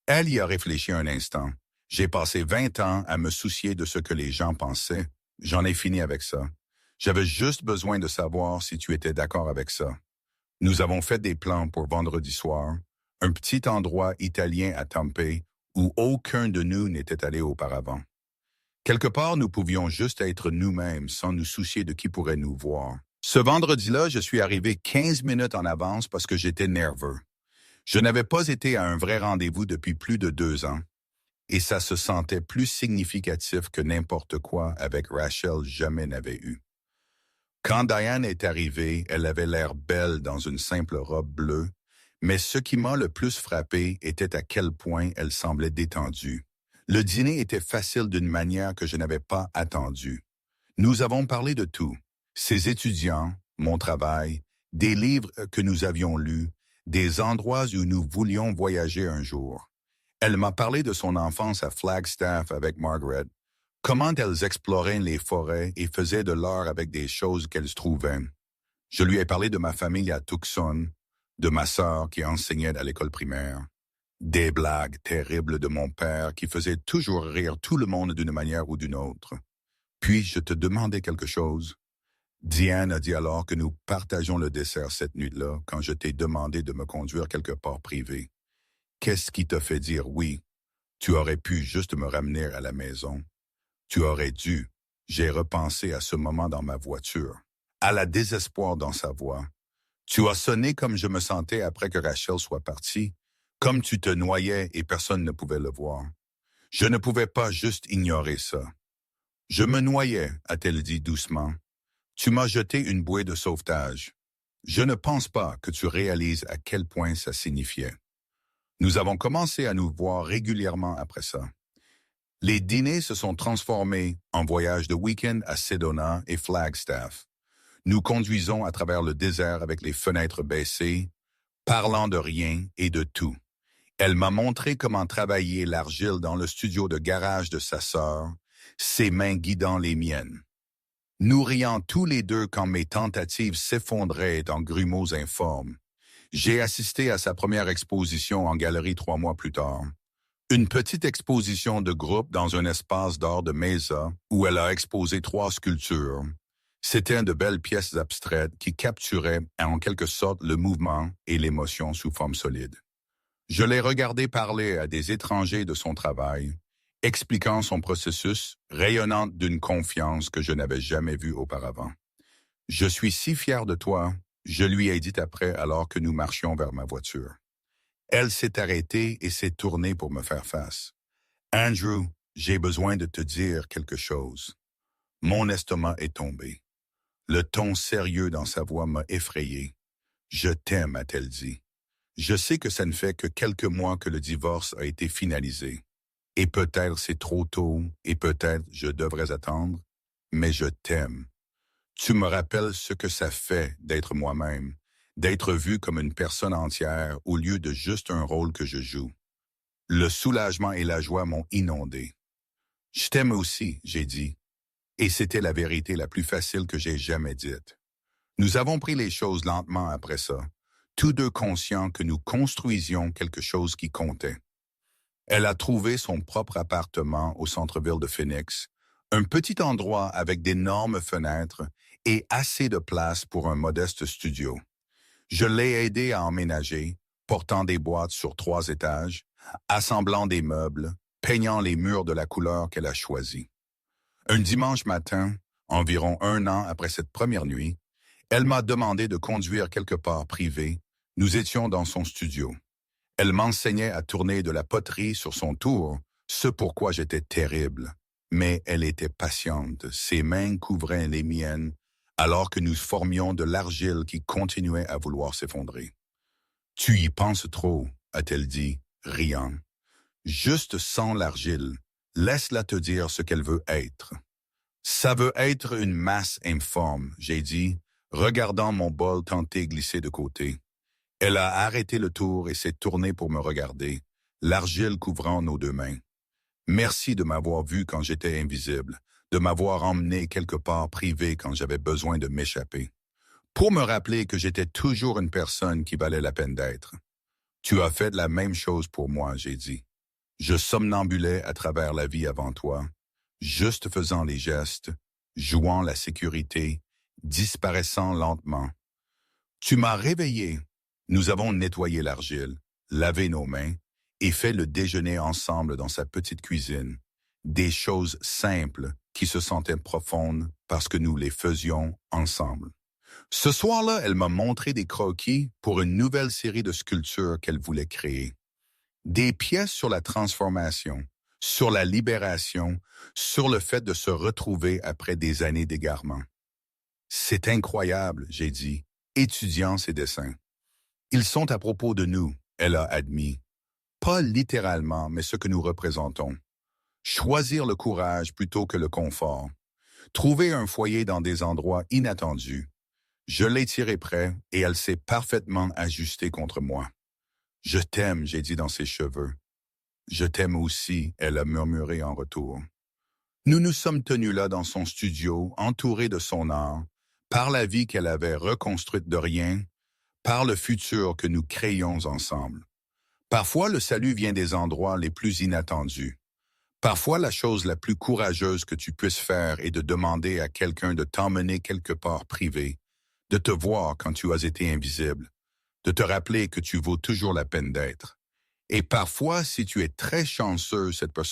Elle y a réfléchi un instant. J'ai passé 20 ans à me soucier de ce que les gens pensaient. J'en ai fini avec ça. J'avais juste besoin de savoir si tu étais d'accord avec ça. Nous avons fait des plans pour vendredi soir, un petit endroit italien à Tempe où aucun de nous n'était allé auparavant. Quelque part, nous pouvions juste être nous-mêmes sans nous soucier de qui pourrait nous voir. Ce vendredi-là, je suis arrivé 15 minutes en avance parce que j'étais nerveux. Je n'avais pas été à un vrai rendez-vous depuis plus de 2 ans. Et ça se sentait plus significatif que n'importe quoi avec Rachel jamais n'avait eu. Quand Diane est arrivée, elle avait l'air belle dans une simple robe bleue, mais ce qui m'a le plus frappé était à quel point elle semblait détendue. Le dîner était facile d'une manière que je n'avais pas attendue. Nous avons parlé de tout, ses étudiants, mon travail des livres que nous avions lus, des endroits où nous voulions voyager un jour. Elle m'a parlé de son enfance à Flagstaff avec Margaret, comment elles exploraient les forêts et faisaient de l'art avec des choses qu'elles trouvaient. Je lui ai parlé de ma famille à Tucson, de ma sœur qui enseignait à l'école primaire, des blagues terribles de mon père qui faisait toujours rire tout le monde d'une manière ou d'une autre. Puis je te demandais quelque chose. Diane a dit alors que nous partageons le dessert cette nuit-là quand je t'ai demandé de me conduire quelque part privé. Qu'est-ce qui t'a fait dire oui? Tu aurais pu juste me ramener à la maison. Tu aurais dû. J'ai repensé à ce moment dans ma voiture, à la désespoir dans sa voix. Tu as sonné comme je me sentais après que Rachel soit partie, comme tu te noyais et personne ne pouvait le voir. Je ne pouvais pas juste ignorer ça. Je me noyais, a-t-elle dit doucement. Tu m'as jeté une bouée de sauvetage. Je ne pense pas que tu réalises à quel point ça signifiait. Nous avons commencé à nous voir régulièrement après ça. Les dîners se sont transformés en voyages de week-end à Sedona et Flagstaff. Nous conduisons à travers le désert avec les fenêtres baissées, parlant de rien et de tout. Elle m'a montré comment travailler l'argile dans le studio de garage de sa sœur, ses mains guidant les miennes. Nous riant tous les deux quand mes tentatives s'effondraient en grumeaux informes. J'ai assisté à sa première exposition en galerie 3 mois plus tard. Une petite exposition de groupe dans un espace d'art de Mesa où elle a exposé 3 sculptures. C'était de belles pièces abstraites qui capturaient en quelque sorte le mouvement et l'émotion sous forme solide. Je l'ai regardé parler à des étrangers de son travail, expliquant son processus, rayonnant d'une confiance que je n'avais jamais vue auparavant. « Je suis si fier de toi », je lui ai dit après alors que nous marchions vers ma voiture. Elle s'est arrêtée et s'est tournée pour me faire face. « Andrew, j'ai besoin de te dire quelque chose. » Mon estomac est tombé. Le ton sérieux dans sa voix m'a effrayé. « Je t'aime », a-t-elle dit. Je sais que ça ne fait que quelques mois que le divorce a été finalisé. Et peut-être c'est trop tôt, et peut-être je devrais attendre, mais je t'aime. Tu me rappelles ce que ça fait d'être moi-même, d'être vu comme une personne entière au lieu de juste un rôle que je joue. Le soulagement et la joie m'ont inondé. Je t'aime aussi, j'ai dit. Et c'était la vérité la plus facile que j'ai jamais dite. Nous avons pris les choses lentement après ça, tous deux conscients que nous construisions quelque chose qui comptait. Elle a trouvé son propre appartement au centre-ville de Phoenix, un petit endroit avec d'énormes fenêtres et assez de place pour un modeste studio. Je l'ai aidé à emménager, portant des boîtes sur 3 étages, assemblant des meubles, peignant les murs de la couleur qu'elle a choisie. Un dimanche matin, environ 1 an après cette première nuit, elle m'a demandé de conduire quelque part privé. Nous étions dans son studio. Elle m'enseignait à tourner de la poterie sur son tour, ce pourquoi j'étais terrible. Mais elle était patiente, ses mains couvraient les miennes, alors que nous formions de l'argile qui continuait à vouloir s'effondrer. « Tu y penses trop », a-t-elle dit, riant. « Juste sans l'argile, laisse-la te dire ce qu'elle veut être. » « Ça veut être une masse informe, j'ai dit, regardant mon bol tenter glisser de côté. Elle a arrêté le tour et s'est tournée pour me regarder, l'argile couvrant nos 2 mains. Merci de m'avoir vu quand j'étais invisible, de m'avoir emmené quelque part privé quand j'avais besoin de m'échapper. Pour me rappeler que j'étais toujours une personne qui valait la peine d'être. Tu as fait la même chose pour moi, j'ai dit. Je somnambulais à travers la vie avant toi, juste faisant les gestes, jouant la sécurité, disparaissant lentement. Tu m'as réveillé. Nous avons nettoyé l'argile, lavé nos mains et fait le déjeuner ensemble dans sa petite cuisine. Des choses simples qui se sentaient profondes parce que nous les faisions ensemble. Ce soir-là, elle m'a montré des croquis pour une nouvelle série de sculptures qu'elle voulait créer. Des pièces sur la transformation, sur la libération, sur le fait de se retrouver après des années d'égarement. C'est incroyable, j'ai dit, étudiant ses dessins. Ils sont à propos de nous, elle a admis. Pas littéralement, mais ce que nous représentons. Choisir le courage plutôt que le confort. Trouver un foyer dans des endroits inattendus. Je l'ai tirée près et elle s'est parfaitement ajustée contre moi. Je t'aime, j'ai dit dans ses cheveux. Je t'aime aussi, elle a murmuré en retour. Nous nous sommes tenus là dans son studio, entourés de son art, par la vie qu'elle avait reconstruite de rien, par le futur que nous créions ensemble. Parfois, le salut vient des endroits les plus inattendus. Parfois, la chose la plus courageuse que tu puisses faire est de demander à quelqu'un de t'emmener quelque part privé, de te voir quand tu as été invisible, de te rappeler que tu vaux toujours la peine d'être. Et parfois, si tu es très chanceux, cette personne